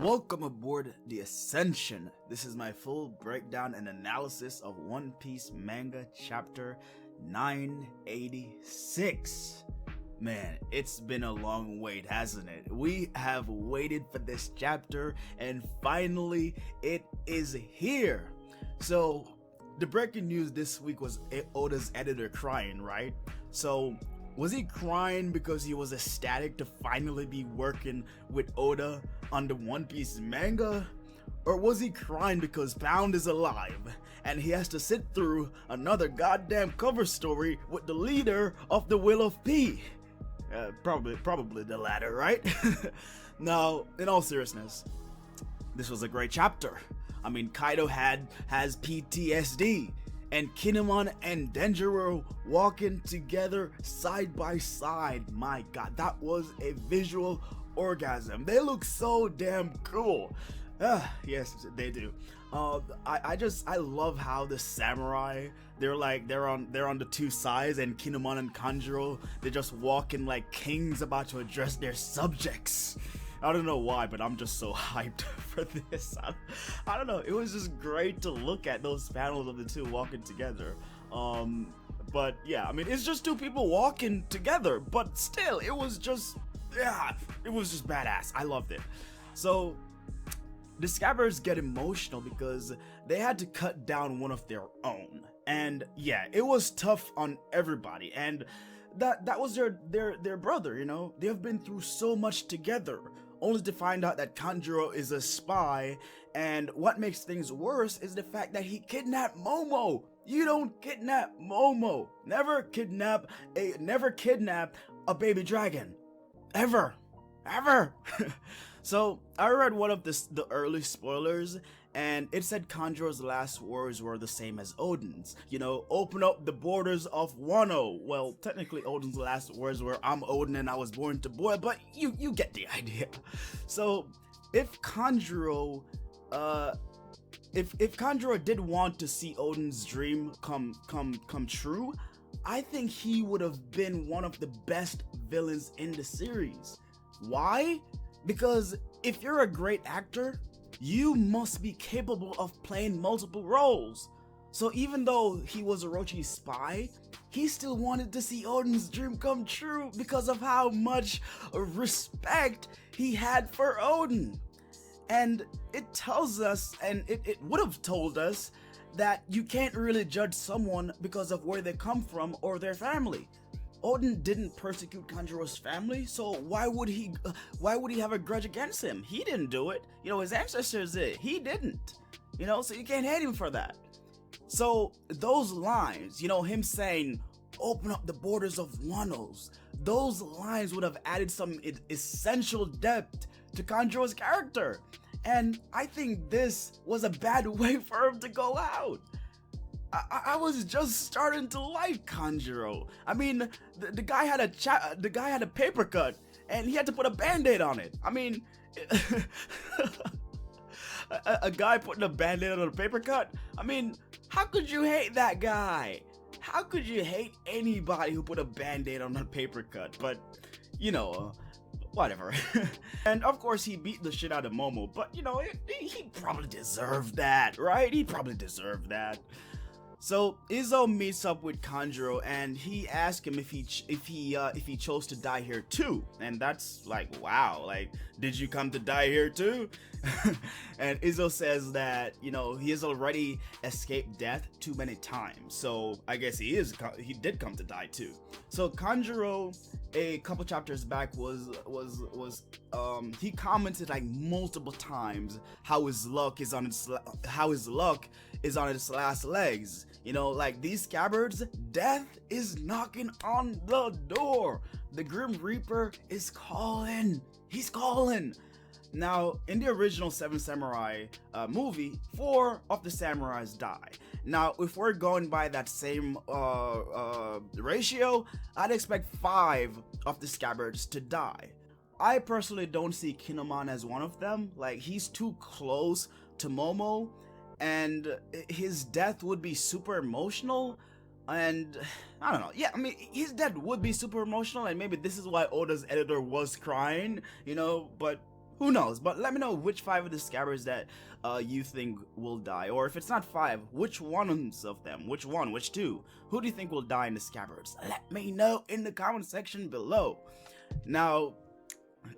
Welcome aboard the Ascension. This is my full breakdown and analysis of One Piece manga chapter 986. Man, it's been a long wait, hasn't it? We have waited for this chapter and finally it is here. So, the breaking news this week was Oda's editor crying, right? So, was he crying because he was ecstatic to finally be working with Oda on the One Piece manga? Or was he crying because Pound is alive and he has to sit through another goddamn cover story with the leader of the Will of P? Probably the latter, right? Now, in all seriousness, this was a great chapter. I mean, Kaido has PTSD, and Kinemon and Denjiro walking together side by side. My god, that was a visual orgasm. They look so damn cool. Yes, they do. I love how the samurai, they're on the two sides, and Kinemon and Kandro, they're just walking like kings about to address their subjects. I don't know why, but I'm just so hyped for this. I don't know. It was just great to look at those panels of the two walking together. But yeah, I mean, it's just two people walking together, but still, it was just badass. I loved it. So, the Scabbards get emotional because they had to cut down one of their own. And yeah, it was tough on everybody. And that was their brother, you know? They have been through so much together, only to find out that Conjor'S is a spy, and what makes things worse is the fact that he kidnapped Momo. You don't kidnap Momo. Never kidnap a baby dragon. Ever. So, I read one of the early spoilers, and it said Conjor'S last words were the same as Oden's. You know, open up the borders of Wano. Well, technically Oden's last words were, I'm Oden and I was born to boil, but you get the idea. So, if Conjor'S did want to see Oden's dream come true, I think he would have been one of the best villains in the series. Why? Because if you're a great actor, you must be capable of playing multiple roles. So even though he was Orochi's spy, he still wanted to see Oden's dream come true because of how much respect he had for Oden. And it tells us, and it would have told us, that you can't really judge someone because of where they come from or their family. Oden didn't persecute Conjor'S family, so why would he have a grudge against him? He didn't do it. You know, his ancestors did. He didn't. You know, so you can't hate him for that. So those lines, you know, him saying, open up the borders of Wano's, those lines would have added some essential depth to Conjor'S character. And I think this was a bad way for him to go out. I was just starting to like Conjor'S. I mean, the guy had a paper cut, and he had to put a band-aid on it. I mean, a guy putting a band-aid on a paper cut? I mean, how could you hate that guy? How could you hate anybody who put a band-aid on a paper cut? But, you know, whatever. And of course he beat the shit out of Momo, but you know, he probably deserved that, right? He probably deserved that. So Izzo meets up with Kandro, and he asks him if he chose to die here too. And that's like, wow, like, did you come to die here too? And Izzo says that, you know, he has already escaped death too many times, so I guess he did come to die too. So Kandro, a couple chapters back, he commented like multiple times how his luck is on its last legs. You know, like, these Scabbards, death is knocking on the door. The Grim Reaper is calling. He's calling. Now, in the original Seven Samurai movie, 4 of the samurais die. Now, if we're going by that same ratio, I'd expect 5 of the Scabbards to die. I personally don't see Kinemon as one of them. Like, he's too close to Momo, and his death would be super emotional, and I don't know. Yeah, I mean, his death would be super emotional, and maybe this is why Oda's editor was crying, you know, but Who knows? But let me know which 5 of the Scabbards that you think will die. Or if it's not 5, which ones of them? Which 1? Which 2? Who do you think will die in the Scabbards? Let me know in the comment section below. Now,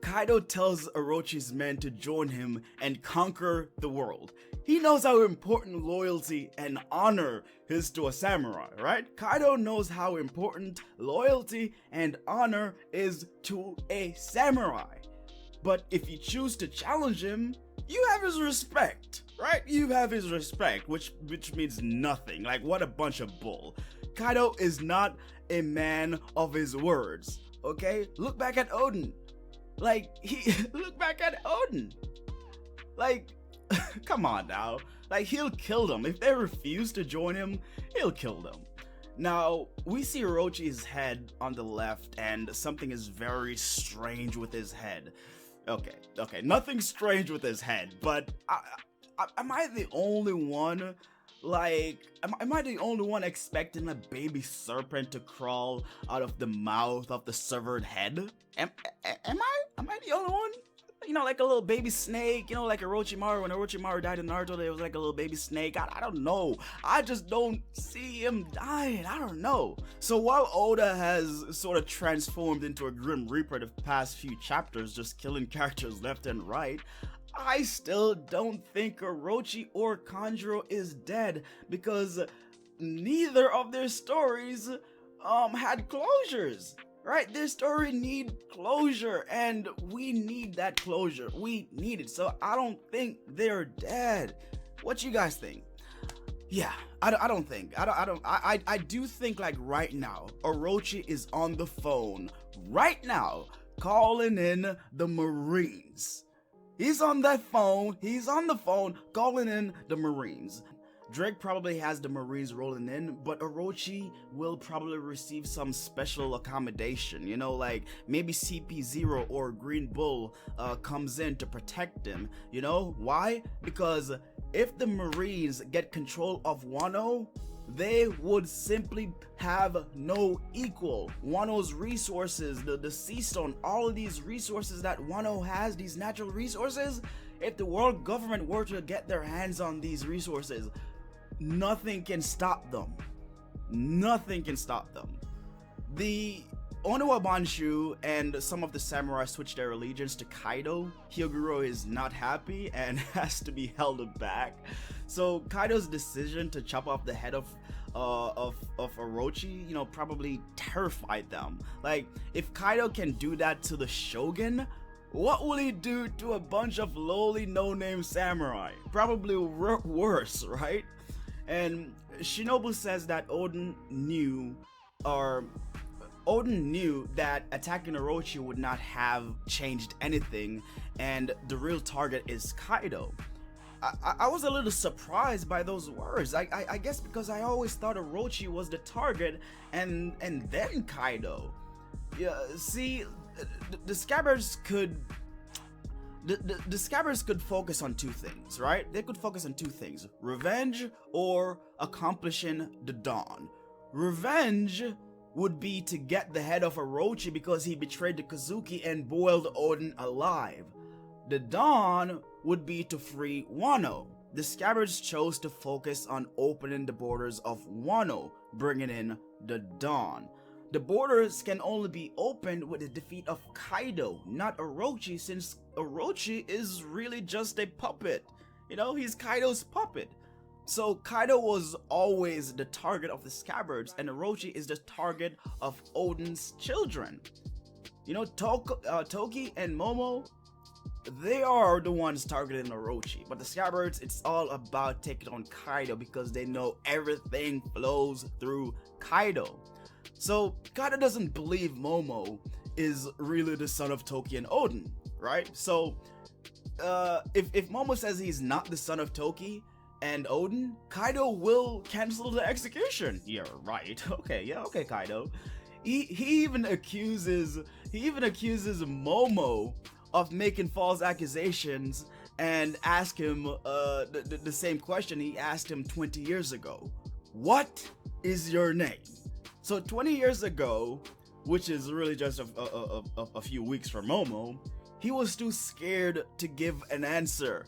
Kaido tells Orochi's men to join him and conquer the world. He knows how important loyalty and honor is to a samurai, right? Kaido knows how important loyalty and honor is to a samurai. But if you choose to challenge him, you have his respect, right? You have his respect, which means nothing. Like, what a bunch of bull. Kaido is not a man of his words, okay? Look back at Oden. Like, look back at Oden. Like, come on now. Like, he'll kill them. If they refuse to join him, he'll kill them. Now, we see Orochi's head on the left, and something is very strange with his head. Okay, nothing strange with his head, but am I the only one? Like, am I the only one expecting a baby serpent to crawl out of the mouth of the severed head? Am I the only one? You know, like a little baby snake, you know, like Orochimaru. When Orochimaru died in Naruto, there was like a little baby snake. I don't know. I just don't see him dying. I don't know. So while Oda has sort of transformed into a Grim Reaper the past few chapters, just killing characters left and right, I still don't think Orochi or Conjor'S is dead, because neither of their stories had closures. Right, their story need closure, and we need that closure. We need it, so I don't think they're dead. What you guys think? Yeah, I don't think. I do think, like, right now, Orochi is on the phone right now calling in the Marines. He's on that phone. He's on the phone calling in the Marines. Drake probably has the Marines rolling in, but Orochi will probably receive some special accommodation, you know, like maybe CP0 or Green Bull comes in to protect him, you know? Why? Because if the Marines get control of Wano, they would simply have no equal. Wano's resources, the Sea Stone, all of these resources that Wano has, these natural resources, if the world government were to get their hands on these resources, nothing can stop them. Nothing can stop them. The Onowa Banshu and some of the samurai switched their allegiance to Kaido. Hyoguro is not happy and has to be held back. So Kaido's decision to chop off the head of Orochi, you know, probably terrified them. Like, if Kaido can do that to the Shogun, what will he do to a bunch of lowly no-name samurai? Probably worse, right? And Shinobu says that Oden knew that attacking Orochi would not have changed anything, and the real target is Kaido. I was a little surprised by those words. I guess because I always thought Orochi was the target and then Kaido. Yeah, see, the Scabbards could the Scabbards could focus on 2 things, right? They could focus on 2 things: revenge or accomplishing the Dawn. Revenge would be to get the head of Orochi because he betrayed the Kozuki and boiled Oden alive. The Dawn would be to free Wano. The Scabbards chose to focus on opening the borders of Wano, bringing in the Dawn. The borders can only be opened with the defeat of Kaido, not Orochi, since Orochi is really just a puppet. You know, he's Kaido's puppet. So Kaido was always the target of the Scabbards, and Orochi is the target of Oden's children. You know, Toki and Momo, they are the ones targeting Orochi, but the Scabbards, it's all about taking on Kaido because they know everything flows through Kaido. So Kaido doesn't believe Momo is really the son of Toki and Oden, right? So if Momo says he's not the son of Toki and Oden, Kaido will cancel the execution. You're right. Okay, yeah, okay, Kaido. He even accuses Momo of making false accusations and ask him the same question he asked him 20 years ago. What is your name? So 20 years ago, which is really just a few weeks for Momo, He was too scared to give an answer.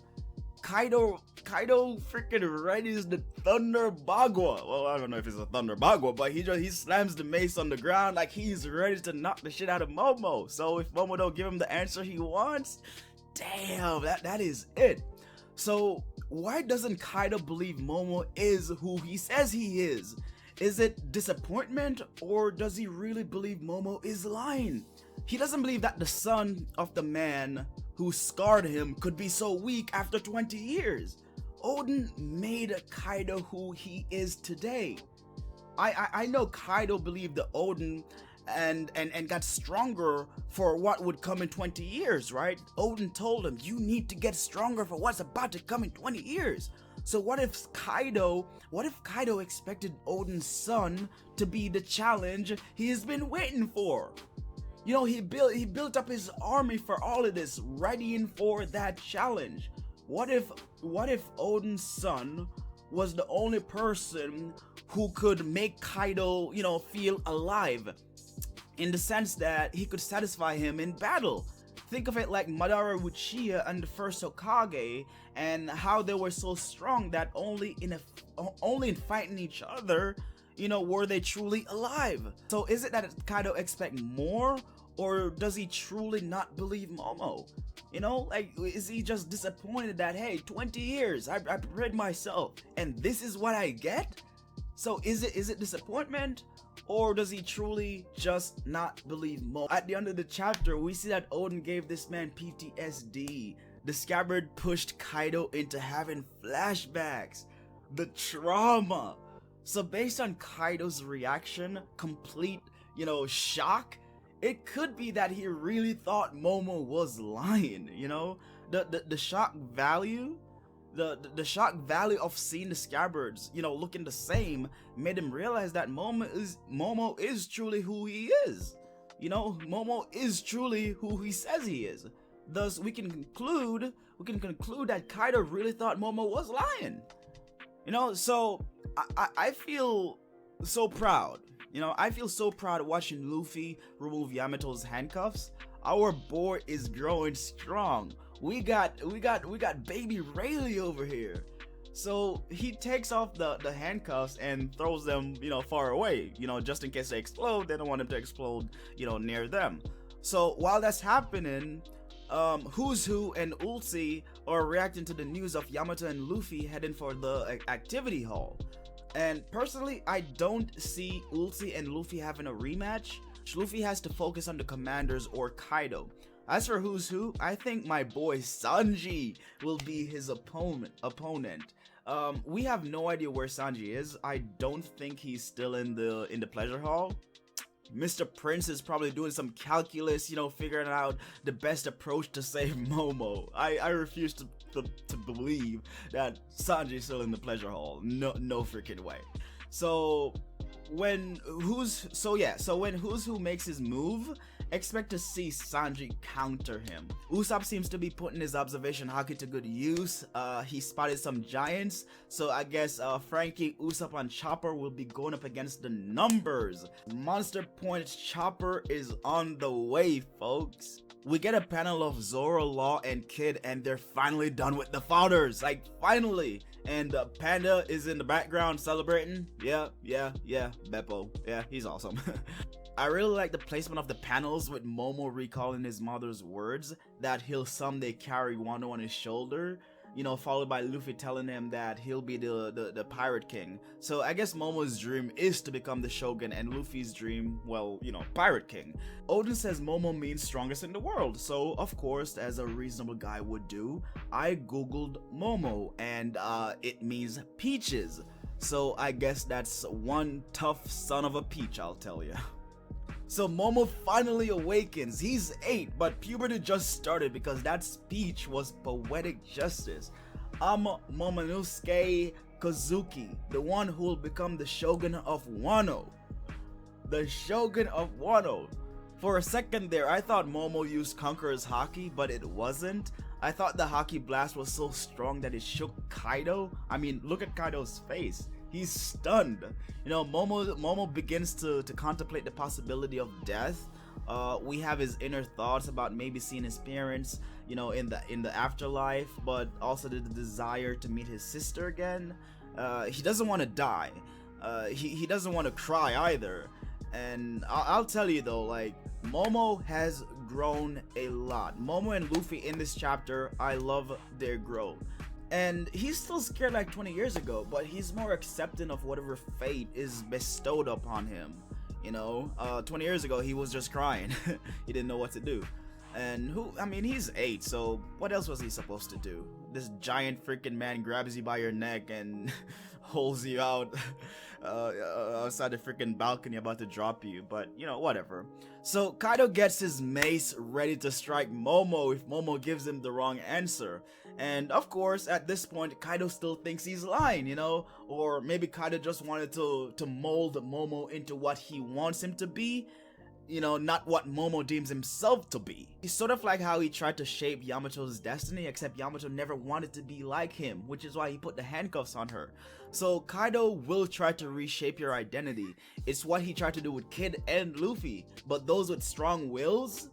Kaido freaking readies the Thunder Bagua. Well, I don't know if it's a Thunder Bagua, but he slams the mace on the ground like he's ready to knock the shit out of Momo. So if Momo don't give him the answer he wants, damn, that is it. So why doesn't Kaido believe Momo is who he says he is? Is it disappointment, or does he really believe Momo is lying? He doesn't believe that the son of the man who scarred him could be so weak after 20 years. Oden made Kaido who he is today. I know Kaido believed the Oden and got stronger for what would come in 20 years, right? Oden told him, you need to get stronger for what's about to come in 20 years. So what if Kaido expected Oden's son to be the challenge he has been waiting for? You know, he built up his army for all of this, readying for that challenge. What if Oden's son was the only person who could make Kaido, you know, feel alive, in the sense that he could satisfy him in battle? Think of it like Madara Uchiha and the first Hokage, and how they were so strong that only in fighting each other, you know, were they truly alive. So is it that Kaido expect more, or does he truly not believe Momo? You know, like, is he just disappointed that, hey, 20 years, I prepared myself, and this is what I get? So is it disappointment, or does he truly just not believe Momo? At the end of the chapter, we see that Oden gave this man PTSD. The scabbard pushed Kaido into having flashbacks. The trauma. So based on Kaido's reaction, complete, you know, shock, it could be that he really thought Momo was lying, you know? The shock value, the shock value of seeing the scabbards, you know, looking the same, made him realize that Momo is truly who he is. You know, Momo is truly who he says he is. Thus, we can conclude that Kaido really thought Momo was lying. You know, so I feel so proud. You know, I feel so proud watching Luffy remove Yamato's handcuffs. Our boy is growing strong. We got baby Rayleigh over here. So he takes off the handcuffs and throws them, you know, far away, you know, just in case they explode. They don't want them to explode, you know, near them. So while that's happening, Who's Who and Ulti are reacting to the news of Yamato and Luffy heading for the activity hall. And personally, I don't see Ulti and Luffy having a rematch. Luffy has to focus on the commanders or Kaido. As for Who's Who, I think my boy Sanji will be his opponent. We have no idea where Sanji is. I don't think he's still in the pleasure hall. Mr. Prince is probably doing some calculus, you know, figuring out the best approach to save Momo. I refuse to believe that Sanji's still in the pleasure hall. No freaking way. So when Who's Who makes his move, expect to see Sanji counter him. Usopp seems to be putting his observation haki to good use. He spotted some giants, so I guess Frankie, Usopp, and Chopper will be going up against the numbers. Monster Point Chopper is on the way, folks. We get a panel of Zoro, Law, and Kid, and they're finally done with the fathers. Like, finally. And Panda is in the background celebrating. Yeah, Beppo. Yeah, he's awesome. I really like the placement of the panels with Momo recalling his mother's words that he'll someday carry Wano on his shoulder, you know, followed by Luffy telling him that he'll be the pirate king. So I guess Momo's dream is to become the shogun, and Luffy's dream, well, you know, pirate king. Oden says Momo means strongest in the world, so of course, as a reasonable guy would do, I googled Momo, and it means peaches. So I guess that's one tough son of a peach, I'll tell you. So Momo finally awakens. He's 8, but puberty just started because that speech was poetic justice. I'm Momonosuke Kozuki, the one who will become the shogun of Wano. The shogun of Wano. For a second there, I thought Momo used Conqueror's haki, but it wasn't. I thought the haki blast was so strong that it shook Kaido. I mean, look at Kaido's face. He's stunned. You know, Momo begins to contemplate the possibility of death. We have his inner thoughts about maybe seeing his parents, you know, in the afterlife, but also the desire to meet his sister again. He doesn't want to die. He doesn't want to cry either. And I'll tell you though, like, Momo has grown a lot. Momo and Luffy in this chapter, I love their growth. And he's still scared like 20 years ago, but he's more accepting of whatever fate is bestowed upon him. You know, 20 years ago he was just crying. He didn't know what to do. And I mean, he's 8, so what else was he supposed to do? This giant freaking man grabs you by your neck and holds you out outside the freaking balcony about to drop you, but you know, whatever. So Kaido gets his mace ready to strike Momo if Momo gives him the wrong answer. And of course, at this point, Kaido still thinks he's lying, you know? Or maybe Kaido just wanted to mold Momo into what he wants him to be, you know, not what Momo deems himself to be. It's sort of like how he tried to shape Yamato's destiny, except Yamato never wanted to be like him, which is why he put the handcuffs on her. So Kaido will try to reshape your identity. It's what he tried to do with Kid and Luffy. But those with strong wills,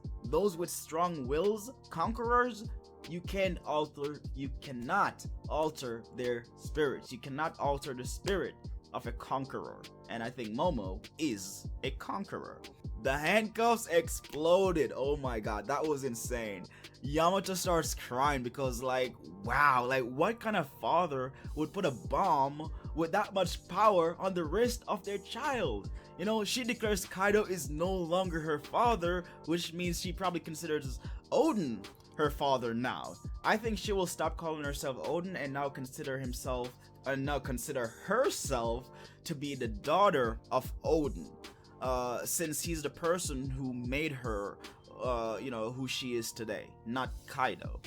conquerors, you cannot alter their spirits. You cannot alter the spirit of a conqueror. And I think Momo is a conqueror. The handcuffs exploded. Oh my god, that was insane. Yamato starts crying because, like, wow, like, what kind of father would put a bomb with that much power on the wrist of their child? You know, she declares Kaido is no longer her father, which means she probably considers Oden her father now. I think she will stop calling herself Oden and now consider herself to be the daughter of Oden, since he's the person who made her, you know, who she is today, not Kaido.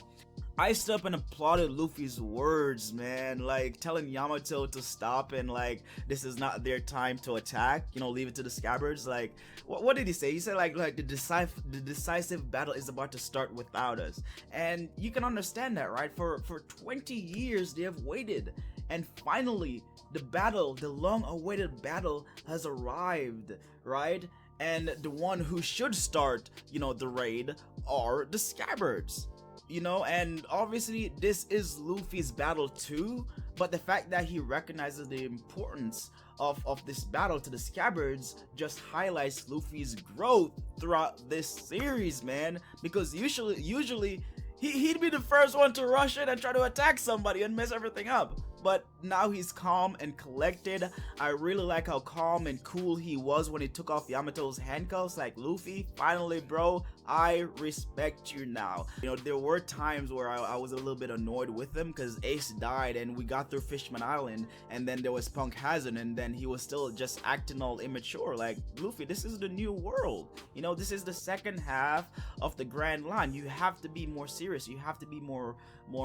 I stood up and applauded Luffy's words, man, like telling Yamato to stop and like this is not their time to attack, you know, leave it to the Scabbards. Like, what did he say? He said like the decisive battle is about to start without us. And you can understand that, right? For 20 years they have waited, and finally the battle, the long-awaited battle has arrived, right? And the one who should start, you know, the raid are the Scabbards. You know, and obviously this is Luffy's battle too, but the fact that he recognizes the importance of this battle to the Scabbards just highlights Luffy's growth throughout this series, man, because usually he'd be the first one to rush in and try to attack somebody and mess everything up. But now he's calm and collected. I really like how calm and cool he was when he took off Yamato's handcuffs. Like, Luffy, finally, bro, I respect you now. You know, there were times where I was a little bit annoyed with him because Ace died and we got through Fishman Island, and then there was Punk Hazard, and then he was still just acting all immature. Like, Luffy, this is the new world. You know, this is the second half of the Grand Line. You have to be more serious. You have to be more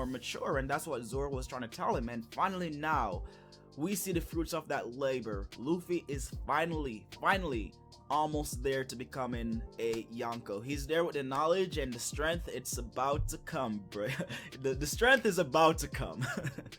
mature, and that's what Zoro was trying to tell him. And finally now we see the fruits of that labor. Luffy is finally almost there to becoming a Yonko. He's there with the knowledge and the strength. It's about to come, bro. the strength is about to come.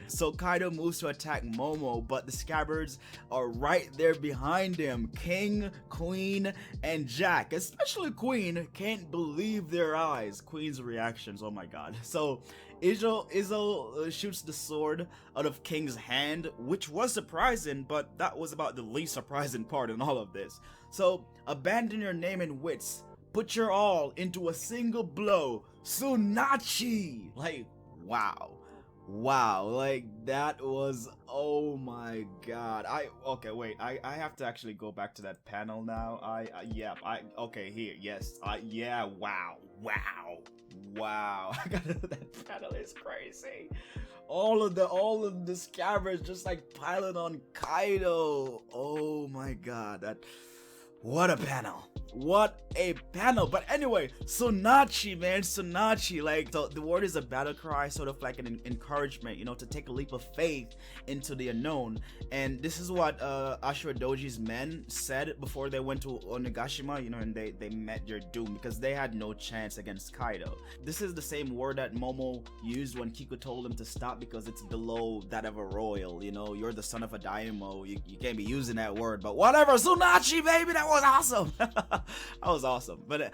So Kaido moves to attack Momo, but the Scabbards are right there behind him. King, Queen, and Jack, especially Queen, can't believe their eyes. Queen's reactions, oh my god. So Izzo shoots the sword out of King's hand, which was surprising, but that was about the least surprising part in all of this. So, abandon your name and wits. Put your all into a single blow. Sunacchi! Like, wow. Wow, like, that was, oh my god. Okay, wait, I have to actually go back to that panel now. Okay, here, yes. Yeah, wow. That panel is crazy. All of the Scabbards just like piling on Kaido. Oh my god, what a panel. What a panel. But anyway, Sunacchi, man, Sunacchi, like the word is a battle cry, sort of like an encouragement, you know, to take a leap of faith into the unknown. And this is what Ashura Doji's men said before they went to Onigashima, you know, and they met their doom because they had no chance against Kaido. This is the same word that Momo used when Kiku told him to stop because it's below that of a royal, you know, you're the son of a daimyo, you can't be using that word, but whatever. Sunacchi, baby, that was awesome. was awesome. But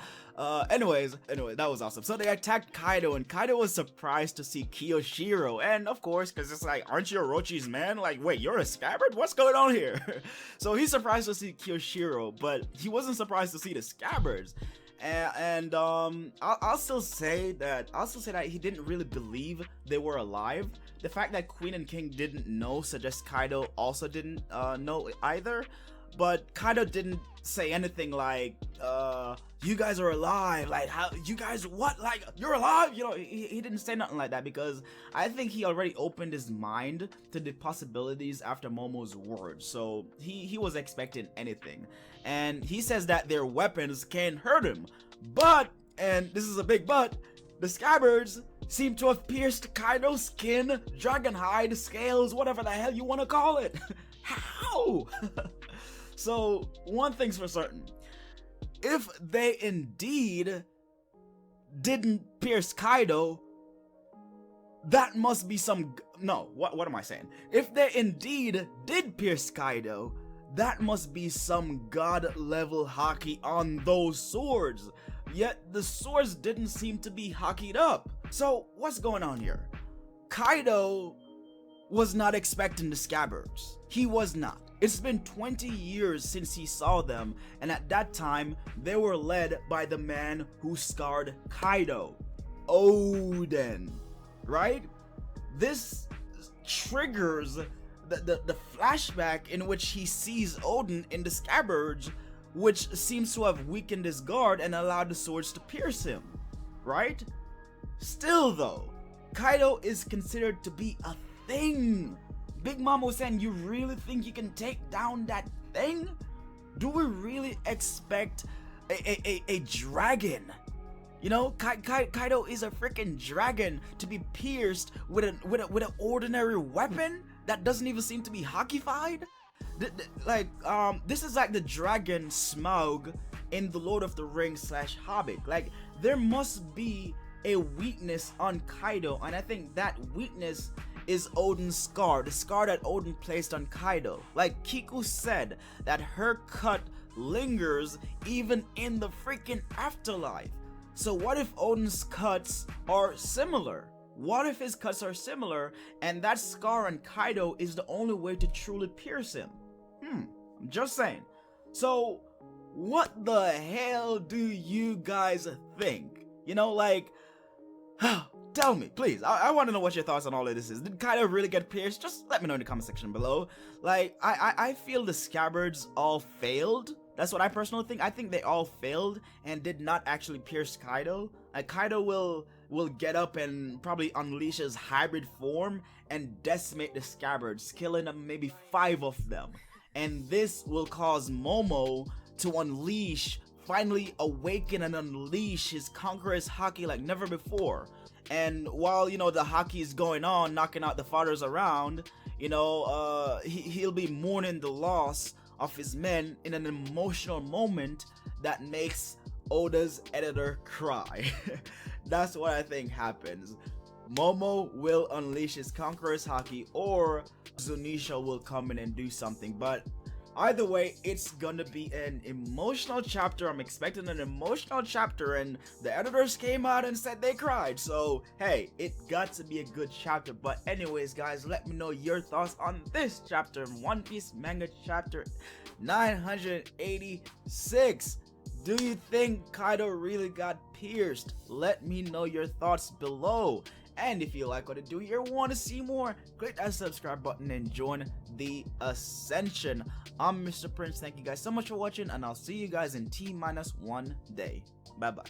anyways, that was awesome. So they attacked Kaido, and Kaido was surprised to see Kiyoshiro, and of course, because it's like, aren't you Orochi's man? Like, wait, you're a scabbard? What's going on here? So he's surprised to see Kiyoshiro, but he wasn't surprised to see the scabbards. And I'll still say that he didn't really believe they were alive. The fact that Queen and King didn't know suggests Kaido also didn't know either. But Kaido didn't say anything like, you guys are alive, like, how, you guys, what, like, you're alive? You know, he didn't say nothing like that, because I think he already opened his mind to the possibilities after Momo's words, so he was expecting anything. And he says that their weapons can hurt him, but, and this is a big but, the scabbards seem to have pierced Kaido's skin, dragon hide, scales, whatever the hell you want to call it. How? So, one thing's for certain. If they indeed didn't pierce Kaido, that must be some... No, what am I saying? If they indeed did pierce Kaido, that must be some god-level haki on those swords. Yet, the swords didn't seem to be hakied up. So, what's going on here? Kaido was not expecting the scabbards. He was not. It's been 20 years since he saw them, and at that time, they were led by the man who scarred Kaido, Oden, right? This triggers the flashback in which he sees Oden in the scabbards, which seems to have weakened his guard and allowed the swords to pierce him, right? Still though, Kaido is considered to be a thing. Big Mom was saying, you really think you can take down that thing? Do we really expect a dragon? You know, Kaido is a freaking dragon to be pierced with an ordinary weapon that doesn't even seem to be hakified? This is like the dragon Smaug in the Lord of the Rings / Hobbit. Like, there must be a weakness on Kaido, and I think that weakness is Oden's scar, the scar that Oden placed on Kaido. Like Kiku said, that her cut lingers even in the freaking afterlife. So what if Oden's cuts are similar? What if his cuts are similar, and that scar on Kaido is the only way to truly pierce him? I'm just saying. So, what the hell do you guys think? You know, like, tell me, please. I want to know what your thoughts on all of this is. Did Kaido really get pierced? Just let me know in the comment section below. Like, I feel the scabbards all failed. That's what I personally think. I think they all failed and did not actually pierce Kaido. Like, Kaido will get up and probably unleash his hybrid form and decimate the scabbards, killing them, maybe 5 of them. And this will cause Momo to unleash, finally awaken and unleash his Conqueror's haki like never before. And while, you know, the haki is going on, knocking out the fathers around, you know, he'll be mourning the loss of his men in an emotional moment that makes Oda's editor cry. That's what I think happens. Momo will unleash his Conqueror's haki, or Zunisha will come in and do something. But either way, it's gonna be an emotional chapter. I'm expecting an emotional chapter, and the editors came out and said they cried. So, hey, it got to be a good chapter. But anyways, guys, let me know your thoughts on this chapter, One Piece manga chapter 986. Do you think Kaido really got pierced? Let me know your thoughts below. And if you like what I do here, want to see more, click that subscribe button and join the ascension. I'm Mr. Prince. Thank you guys so much for watching, and I'll see you guys in T-1 day. Bye bye.